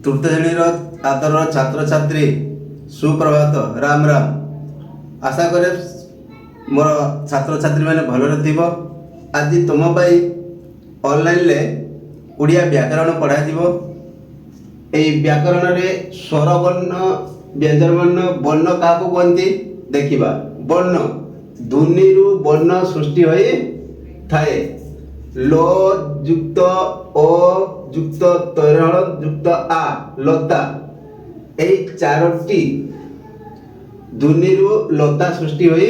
तृतीय श्रेणीर आदर छात्र छात्री सुप्रभात राम राम। आशा करे मोर छात्र छात्री मैंने भलरे थी। आज तुम ऑनलाइन ले उड़िया व्याकरण पढ़ा व्याकरण रे स्वर वर्ण व्यंजन वर्ण वर्ण क्या कहती देखा। वर्ण ध्वनि वर्ण सृष्टि होई थाए। लो युक्त ओ युक्त तैरल युक्त आ लता यही चारोटी ध्वनि लता सृष्टि होई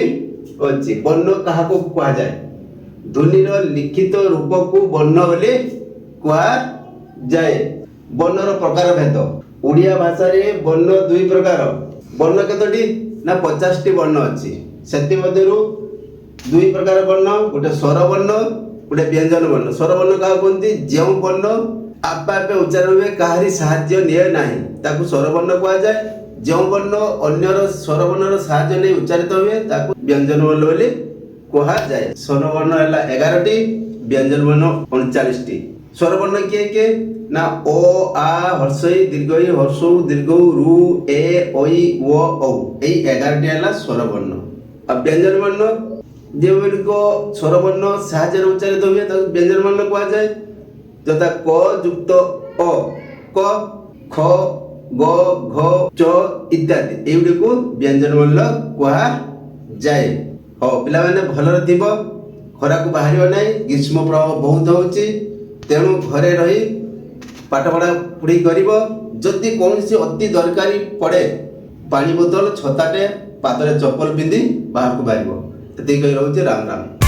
अछि। वर्ण क्या कह जाए? ध्वनिर लिखित रूप को वर्ण बोली कह जाए। वर्णर प्रकार भेद ओडिया भाषा रे वर्ण दुई प्रकार। वर्ण केतोटी ना 50 टी वर्ण अछि। सेति मध्यरु दुई प्रकार वर्ण, गोटे स्वर वर्ण गोटे व्यंजन वर्ण। स्वर वर्ण क्या कहते? जो वर्ण आपे आपे उच्चारण हुए कहारी साहाय्य निये नाही ताकू स्वर वर्ण कह जाए। जो वर्ण अन्यर स्वर वर्णर साहाय्य नहीं उच्चारित हुए ताकू व्यंजन वर्ण बोली कह जाए। स्वर वर्ण है 11 टी, व्यंजन वर्ण 39 टी। स्वर वर्ण किए ना ओ आ हर्षई दीर्घई हर्षौ दीर्घौ रु ए ओई ओ औ यही 11 टी है स्वर वर्ण। अब व्यंजन वर्ण जो स्वर वर्ण साहाय्य उच्चारित हुए ताकू व्यंजन वर्ण कह जाए। यथा क युक्त अ क ख ग घ च इत्यादि एगुड़ी को व्यंजन वर्ण कह जाए। हाँ पिला माने भलरे थी। खरा को बाहर ना, ग्रीष्म प्रभाव बहुत होची, तेणु घरे रही पाठ पढ़ा पढ़ी कर। जदि कौन अति दरकारी पड़े पानी बोतल छताटे पादरे चप्पल पिंधि बाहर को बाहर। ये रोचे राम राम।